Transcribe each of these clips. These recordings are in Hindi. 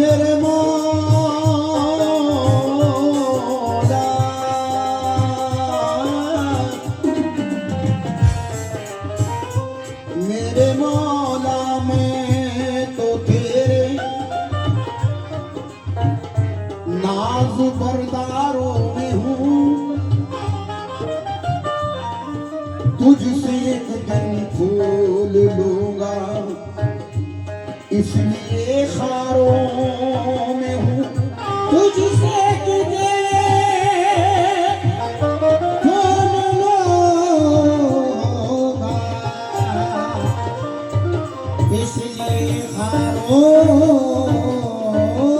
मेरे मौला मेरे मौला मैं तो तेरे नाज बरदारों में हूँ तुझसे एक दिन फूल लूंगा इसलिए खारों में हूँ तुझसे एक दिन फूल लूंगा इसलिए खारों में हूँ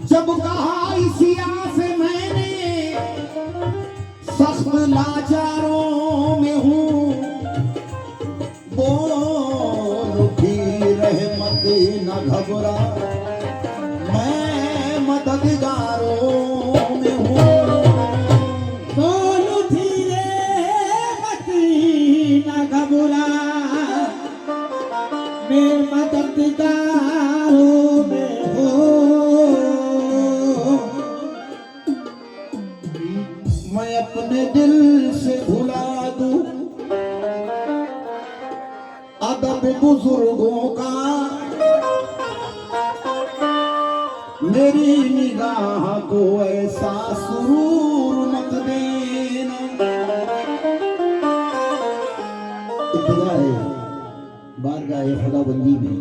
जब कहा इसी आस मैंने सख्त लाचारों में हूँ बोल उठी रहमत न घबरा मैं मददगारों में हूँ बोल उठी रहमत न घबरा मैं मददगारों में हूँ मैं अपने दिल से भुला दूं अदब बुजुर्गों का मेरी निगाह को ऐसा सुरूर मत देना इब्तिदा है बारगाह खुदाबंदी में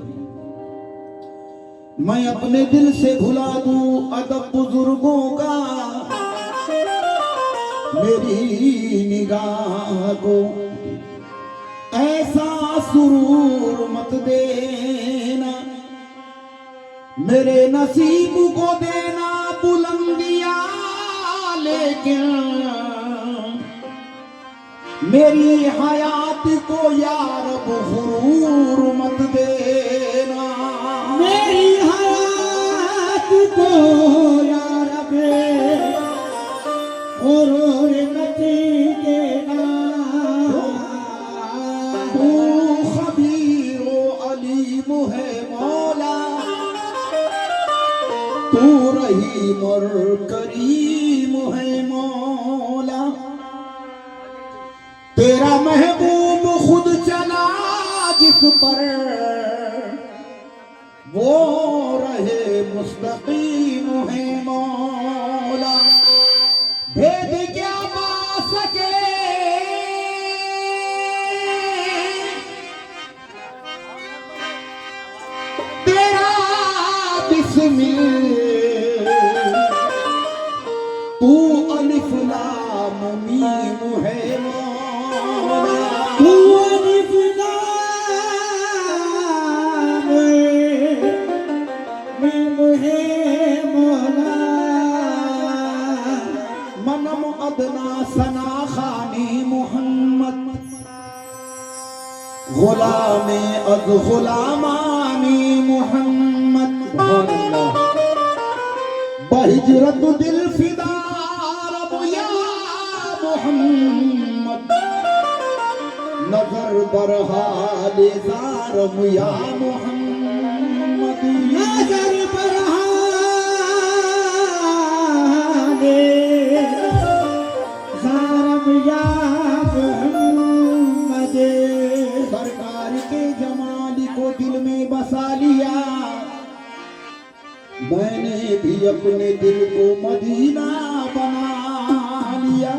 मैं अपने दिल से भुला दूं अदब बुजुर्गों का मेरी निगाह को ऐसा सुरूर मत देना मेरे नसीब को देना बुलंदियां लेकिन मेरी हयात को यार गुरूर मत देना मेरी हयात को यार गुरूर मत देना तू खबीरो अलीम है मौला तू रहीम और करीम है मौला तेरा महबूब खुद चला जिस पर वो रहे मुस्तकीम है मौला भेद क्या पा सके तेरा बिस्मिल तू अलिफ लाम मीम है मौला तू अलिफ लाम मीम है मौला मनम अदना सना खानी मोहम्मद गुलामे अद गुलामानी मोहम्मद बहिजरत दिल फिदा रब या मोहम्मद नजर बरहाल ज़ारम या मोहम्मद नजर बरहाल ज़ारम या मोहम्मद सरकार के जमाल को दिल में बसा लिया मैंने भी अपने दिल को मदीना बना लिया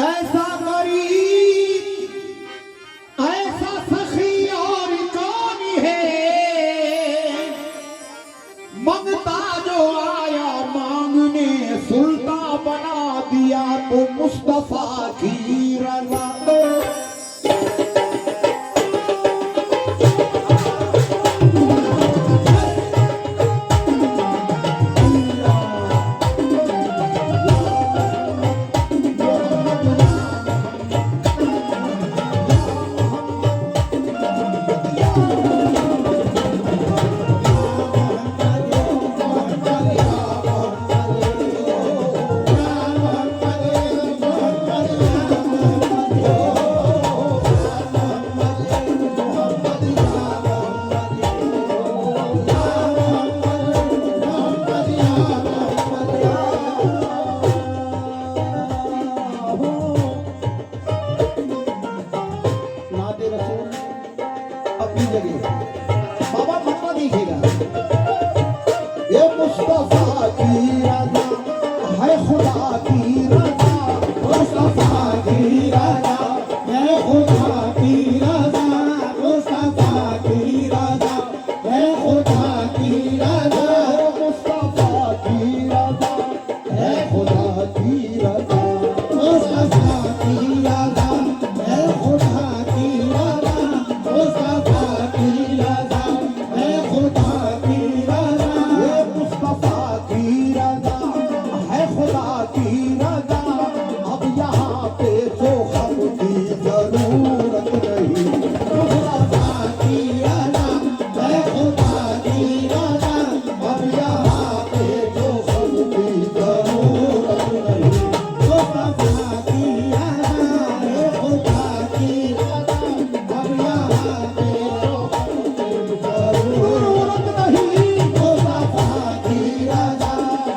ऐसा करीब ऐसा सखी और कौन है मंगता जो आया मांगने सुल्तान बना दिया तो मुस्तफा की रज़ा खुदा की रजा, मुस्तफा की रजा, है खुदा की रजा, मुस्तफा की रजा, है खुदा की रजा, मुस्तफा की रजा, है खुदा की रजा, मुस्तफा की रजा, है खुदा की रजा, मुस्तफा की रजा, है खुदा की रजा, ये मुस्तफा की रजा, है खुदा की रजा। अब यहाँ पे तो हम की जरूरत नहीं, मुस्तफा की रजा, है खुदा की रजा। अब यहाँ पे तो हम की जरूरत नहीं, मुस्तफा की रजा, है खुदा की रजा। अब यहाँ पे तो हम की जरूरत नहीं, मुस्तफा की रजा,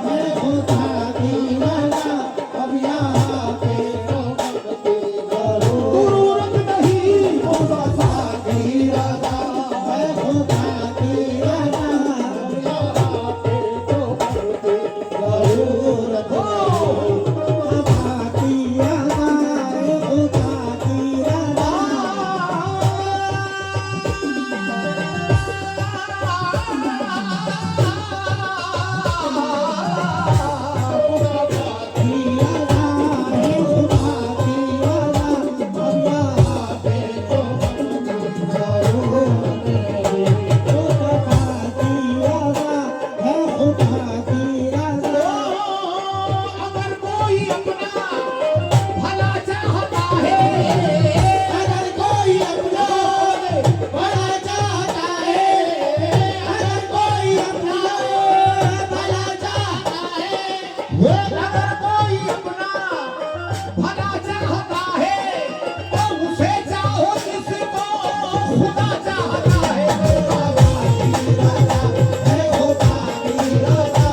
है खुदा की रजा। अब यहाँ पे तो हम की जरूरत नहीं, मुस्तफा की रजा, है खुदा की रजा। अब यहाँ पे तो हम की जरूरत नहीं, मुस्तफा की रजा, है खुदा की रजा। अगर कोई अपना भला चाहता है, अगर कोई अपना भला चाहता है, अगर कोई अपना भला चाहता है, अगर कोई अपना भला चाहता है, तो उसे चाहो जिसको खुदा चाहता है। खुदा की रजा, है खुदा की रजा,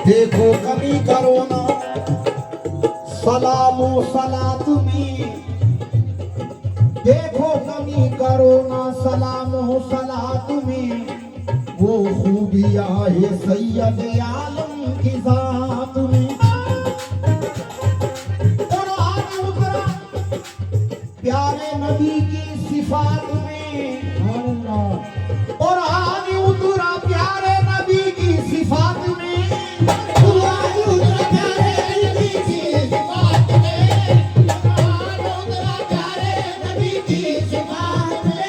देखो कमी करो ना सलामो सलात में, देखो कमी करो ना सलामो सलात में, वो खूबियां है सैयद आलम की जात में। कुरान उतरा प्यारे नबी की सिफात में, कुरान उतरा प्यारे नबी की सिफात में, कुरान उतरा प्यारे नबी की सिफात में, कुरान उतरा प्यारे नबी की सिफात में।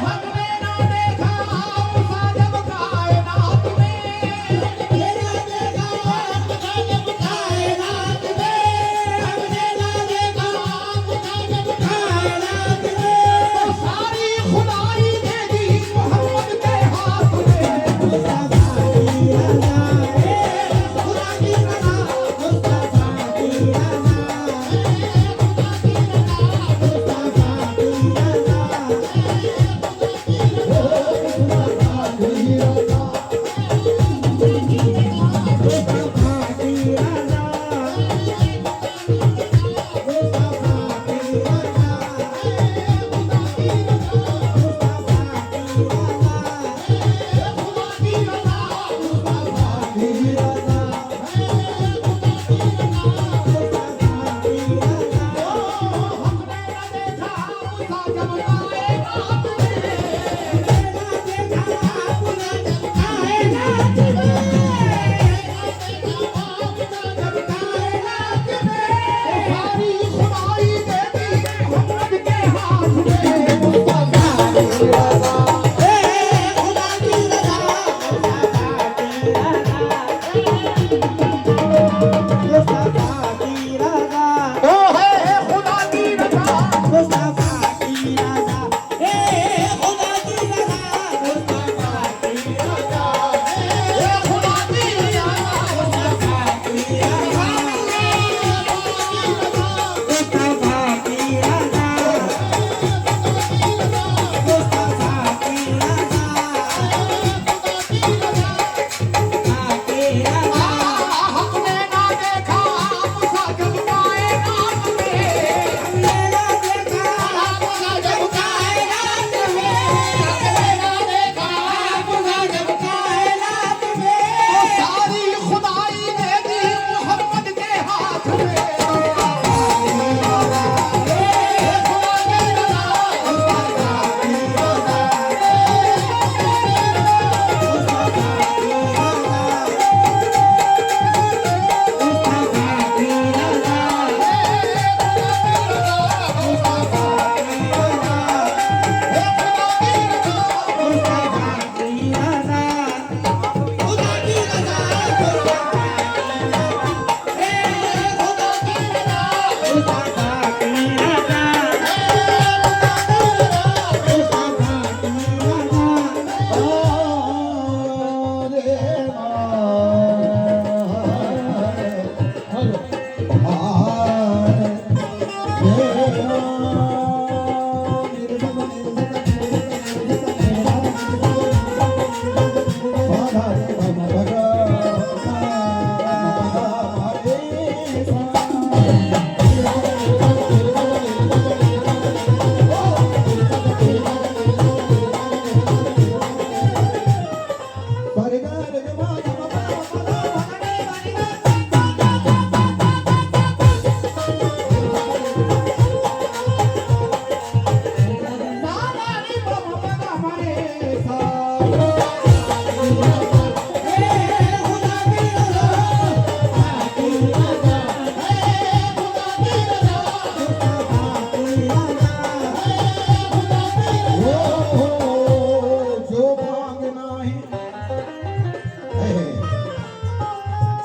हमने ना देखा आपका जब कायनात में, हमने ना देखा आपका जब कायनात में, हमने ना देखा आपका जब कायनात में। तो सारी खुदाई दे दी मोहम्मद के हाथ में। मुस्तफा की रज़ा है, खुदा की रज़ा, मुस्तफा की रज़ा है, खुदा की रज़ा, मुस्तफा की रज़ा है, मुस्तफा की रज़ा, मुस्तफा की रज़ा,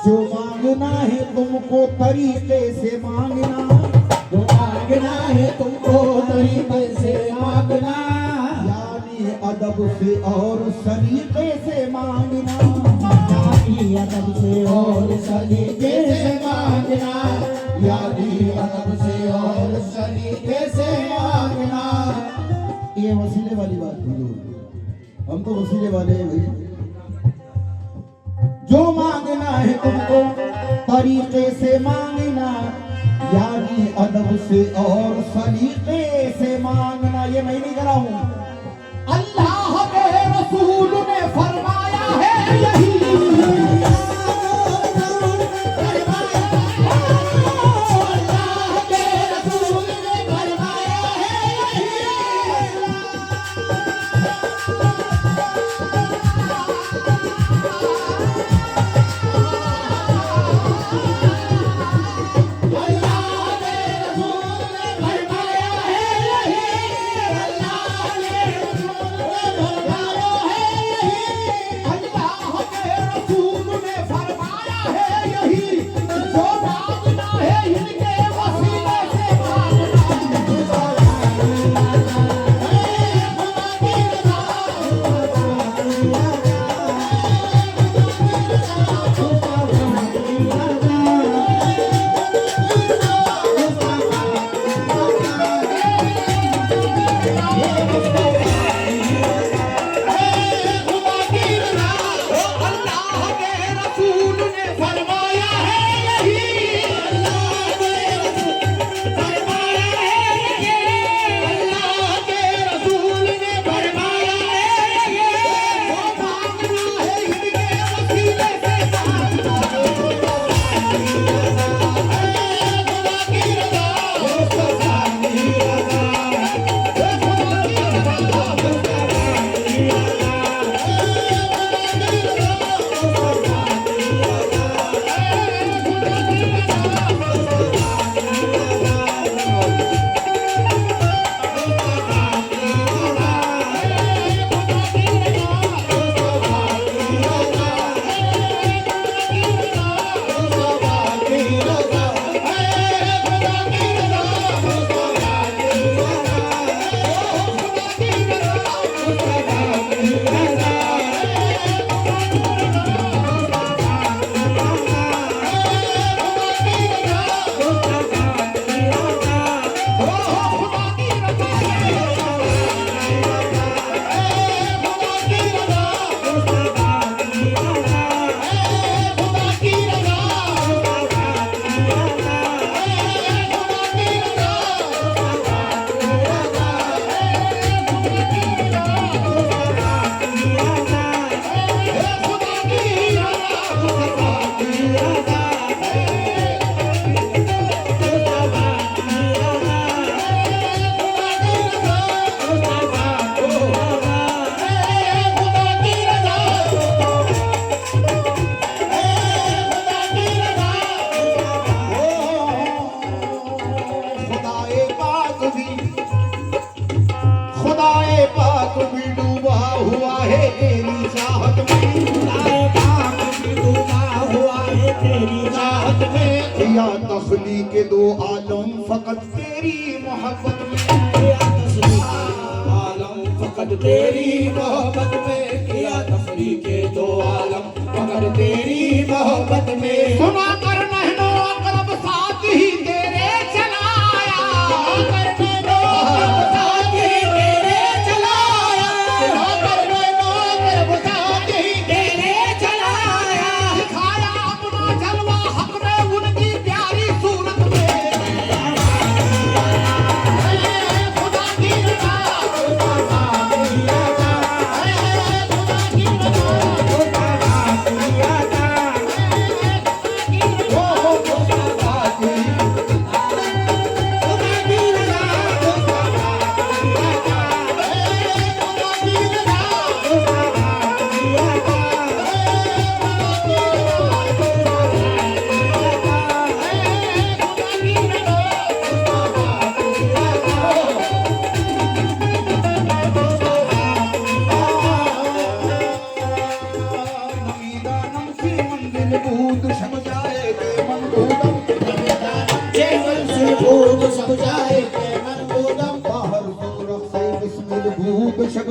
जो मांगना है तुमको तरीके से मांगना, जो मांगना है तुमको तरीके से मांगना, यानी अदब से और सलीके से मांगना, यानी अदब से और सलीके से मांगना, यानी अदब से और सलीके से मांगना। ये वसीले वाली बात हुजूर, हम तो वसीले वाले हैं भाई। जो मांगना है तुमको तरीके से मांगना, यानी अदब से और सलीके से मांगना। ये मैं नहीं करा हूं, अल्लाह के रसूल ने फरमाया है यही। तख्लीक दो आलम फकत तेरी मोहब्बत में, आलम फकत तेरी मोहब्बत में, किया तख्लीक दो आलम फकत तेरी मोहब्बत में। सुना कर नहनो अकरब साथ ही तेरे चलाया, कर नहनो अकरब साथ ही तेरे चलाया, सुना कर नहनो अकरब साथ ही तेरे चलाया, दिखाया अपना जलवा हक ने उनकी प्यारी सूरत में। खुदा की रज़ा, खुदा की रज़ा, खुदा की शब जाए के मन बूदम, बाहर सूरत से बिस्मिल बूद शब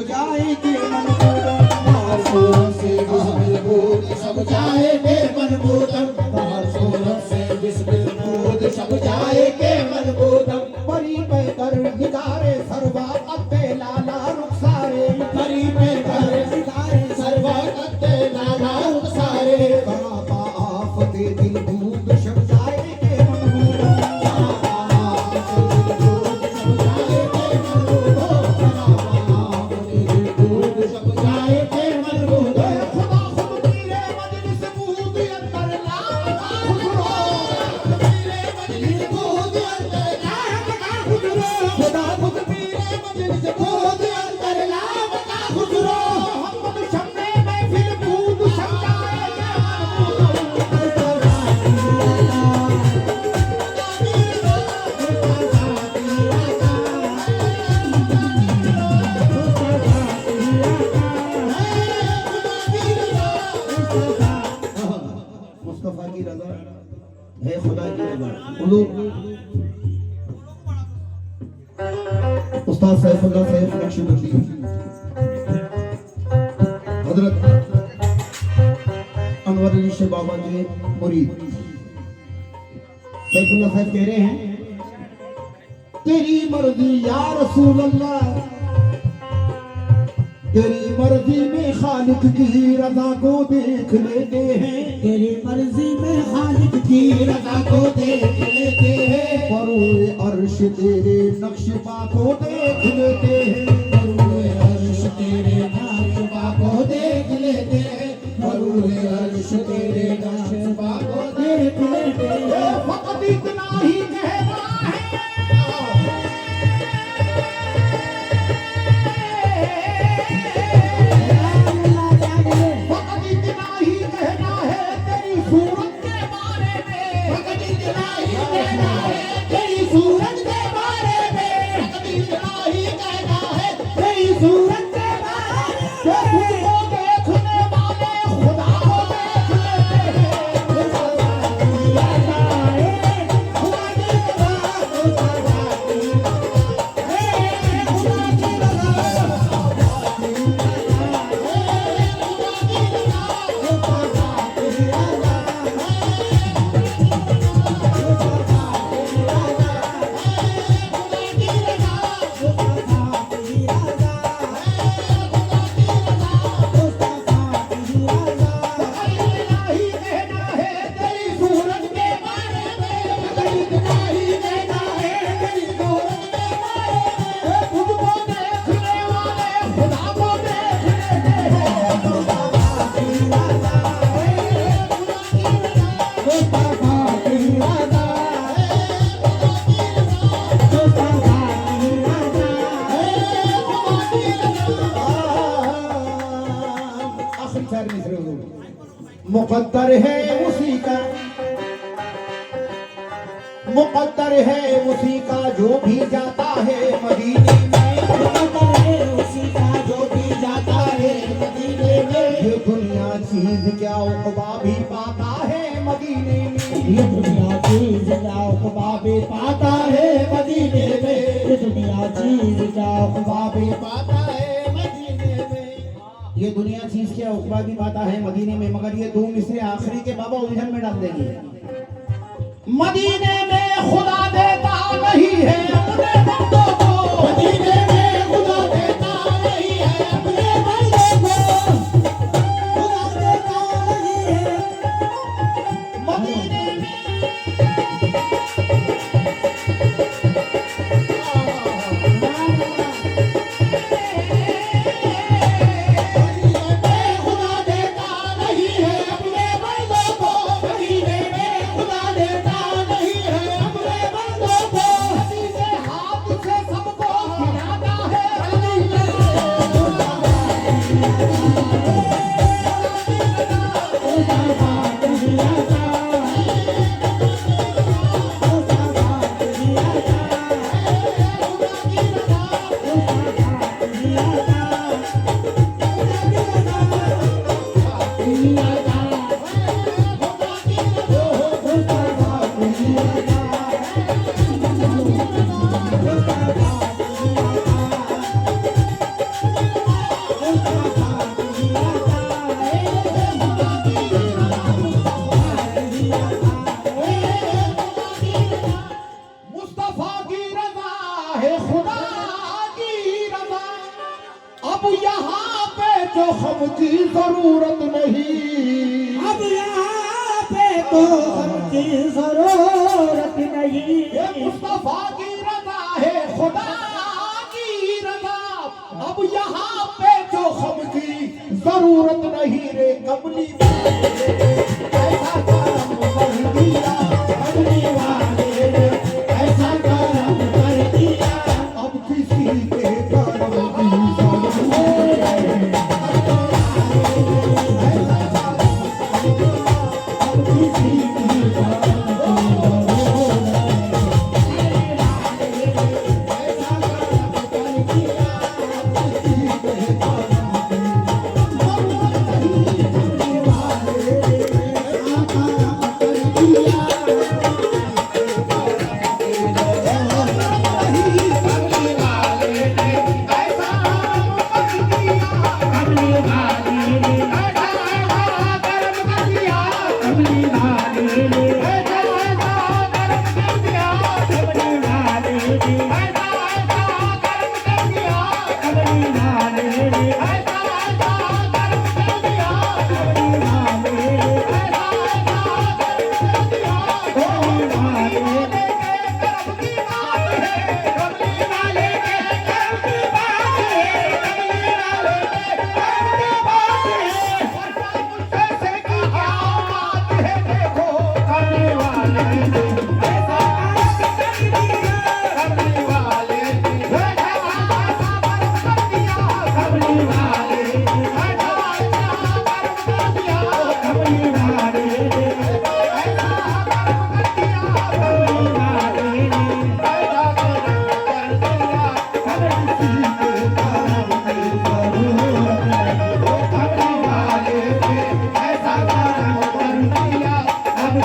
जाए के मन बूदम, बाहर सूरत से बिस्मिल बूद शब जाए के मन बूदम। परी पे कर निगारे सरवा अत्ते लाला रुखसारे, परी पे कर निगारे सरवा अत्ते लाला रुखसारे, करापा मुस्तफा की रजा है खुदा की रजा। हुजूर उस्ताद सैफुल्लाह सैफ नक्शबंदी हजरत अनवर अली शाह बाबा के मुरीद सैफुल्लाह साहब कह रहे हैं, तेरी मर्जी या रसूल अल्लाह, तेरी मर्जी में खालिक की रजा को देख लेते हैं, तेरी मर्जी में खालिक की रजा को देख लेते हैं, परोए अर्श तेरे नक्श पा को देख लेते हैं, परोए अर्श तेरे नक्श पा को देख लेते हैं, परोए अर्श तेरे नक्श पा को देख लेते हैं। फकत इतना ही कहना है, फकत इतना ही कहना है तेरी सूरत के बारे में, फकत इतना ही कहना है तेरी सूरत के बारे में, फकत इतना ही कहना है तेरी सूरत के बारे में, कि तुझको देखने वाले खुदा को देख लेते हैं। खुदा की रजा है, खुदा की रजा, खुदा की रजा है, खुदा की रजा, इतना ही कहना है तेरी सूरत के बारे में, इतना ही कहना है तेरी सूरत के बारे में, कि तुझको देखने वाले खुदा को देख लेते हैं। मुस्तफा की रजा है, मुस्तफा की रजा है, मुस्तफा की रजा है। आखिरी शेर में शुरू हो। मुकद्दर है उसी का, मुकद्दर है उसी का जो भी जाता है मदीने में, मुकद्दर है उसी का जो भी जाता है मदीने में, ये दुनिया चीज क्या उक़बा भी पाता है मदीने में, ये दुनिया चीज क्या उक़बा भी पाता है मदीने में, ये दुनिया चीज क्या उक़बा भी पाता है मदीने में। ये दुनिया चीज क्या उक़बा भी पाता है मदीने में। मगर ये दो मिसरे आखिरी के बाबा उलझन में डाल देंगे। मदीने में खुदा देता नहीं है अपने बंदों को, मदीने में खुदा देता नहीं है अपने बंदों को, खुदा देता नहीं है मदीने में खुदा देता नहीं है अपने बंदों को, मदीने में खुदा देता नहीं है अपने बंदों को, मदीने हाथ से सबको खिलाता है, मुस्तफा की रजा है खुदा की रजा। अब यहाँ पे जो हम की जरूरत नहीं, अब यहाँ पे तो हमकी जरूरत नहीं, ये मुस्तफा की रजा है खुदा की रजा। अब यहाँ पे जो हम की जरूरत नहीं रे कमली ऐसा करम कर दिया, कमली वाले ने ऐसा करम कर दिया, अब किसी के करम की जरूरत नहीं। अब किसी की जरूरत नहीं।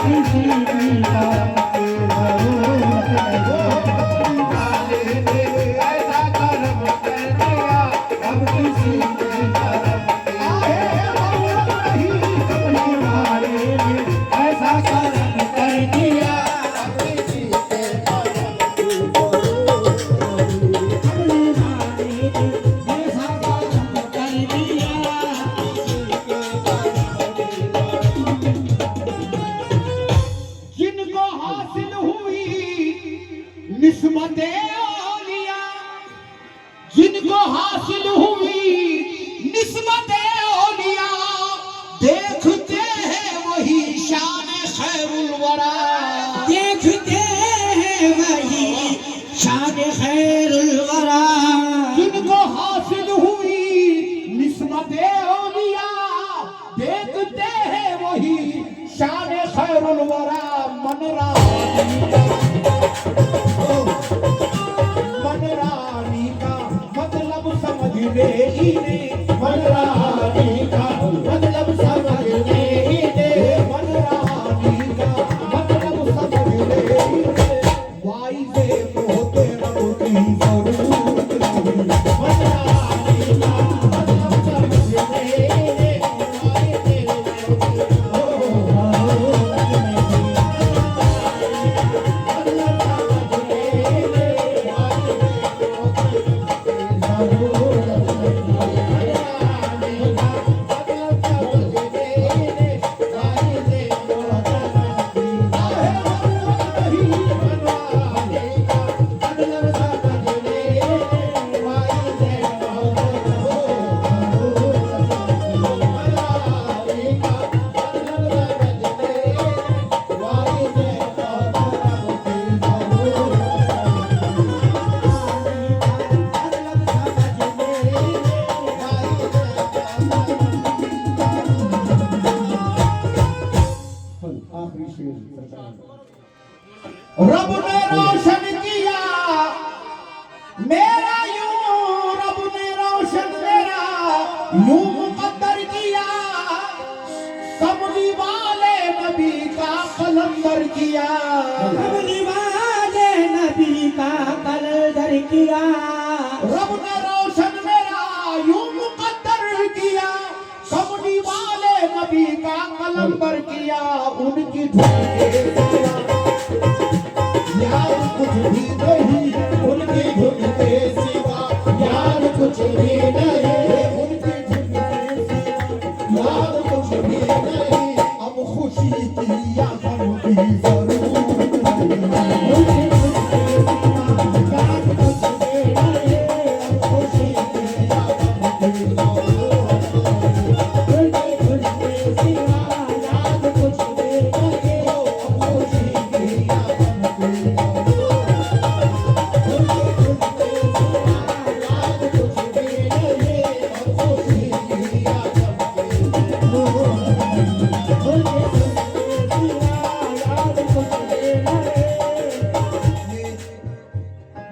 किसी की काम की जरूरत नहीं। वाले ने ऐसा कर्म कर दिया, अब किसी के कर्म की जरूरत नहीं। अपने वाले ने ऐसा कर्म कर दिया, अब किसी के कर्म की अपने वाले ने ऐसा कर्म कर दिया। जिनको हासिल हुई निस्बते औलिया, जिनको हासिल हुई निस्बते औलिया, देखते हैं वही शान खैरुल वरा, देखते हैं वही शान खैरुल वरा। जिनको हासिल हुई निस्बते औलिया, देखते हैं वही शान खैरुल वरा। मन रानी का मतलब समझने ही ने, मन रानी का मतलब समझने ही ने, मन रानी का मतलब समझने ही ने। वाइज़े मोहते रब की जरूरत नहीं, मन रानी का मतलब समझने ही ने, वाइज़े रब ने रोशन किया मेरा यूं, रब ने रोशन मेरा यूं मुकद्दर किया, कमली वाले नबी का कलंदर किया, कमली वाले नबी का कलंदर किया। रब ने रोशन मेरा यूं मुकद्दर किया, कमली वाले नबी का कलंदर किया। उनकी धुन के यार कुछ भी नहीं, उनकी धुन के सिवा यार कुछ भी नहीं, उनकी धुन के सिवा यार कुछ भी नहीं। अब खुशी की या गम की जरूरत नहीं, उनकी धुन के सिवा यार कुछ भी नहीं, अब खुशी की या गम की जरूरत नहीं, उनकी धुन के सिवा यार कुछ भी नहीं, अब खुशी की या गम की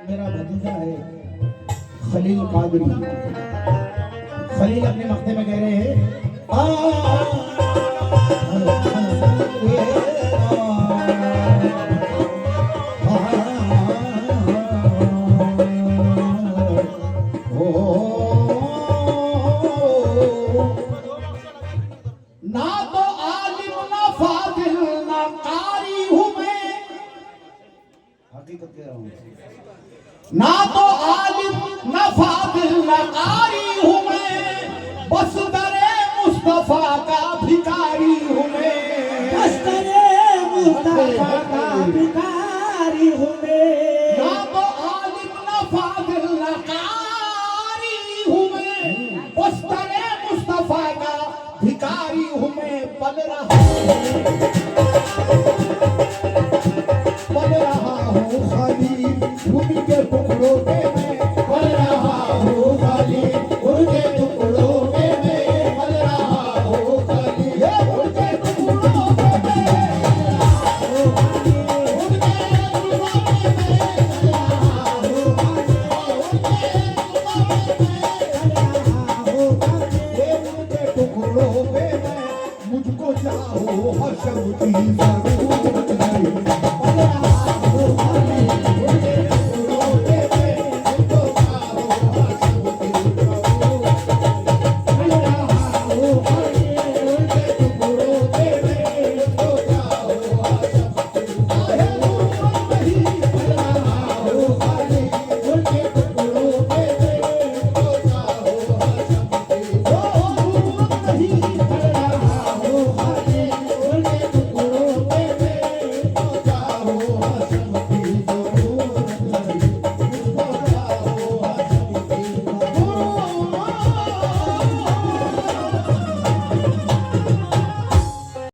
मेरा भतीजा है खलील कादरी। खलील अपने मक्ते में कह रहे हैं ना तो आलिम ना फादिल ना कारी हूँ मैं, हकीकत कह रहा हूँ, ना तो आलिम ना फादिल ना कारी हूँ मैं, बस दरे मुस्तफा का भिखारी हूँ मैं, बस तेरे मुस्तफा का भिखारी हूँ मैं। ना तो आलिम ना फादिल ना कारी हूँ मैं, बस दरे मुस्तफा का भिखारी हूँ मैं। पल रहा हूँ खाली उनके टुकड़ों में मैं, पल रहा हूँ खाली उनके टुकड़ों में मैं, पल रहा हूँ खाली उनके टुकड़ों में मैं, उनके हो हशम की जरूरत नहीं। पगड़ा हो हमें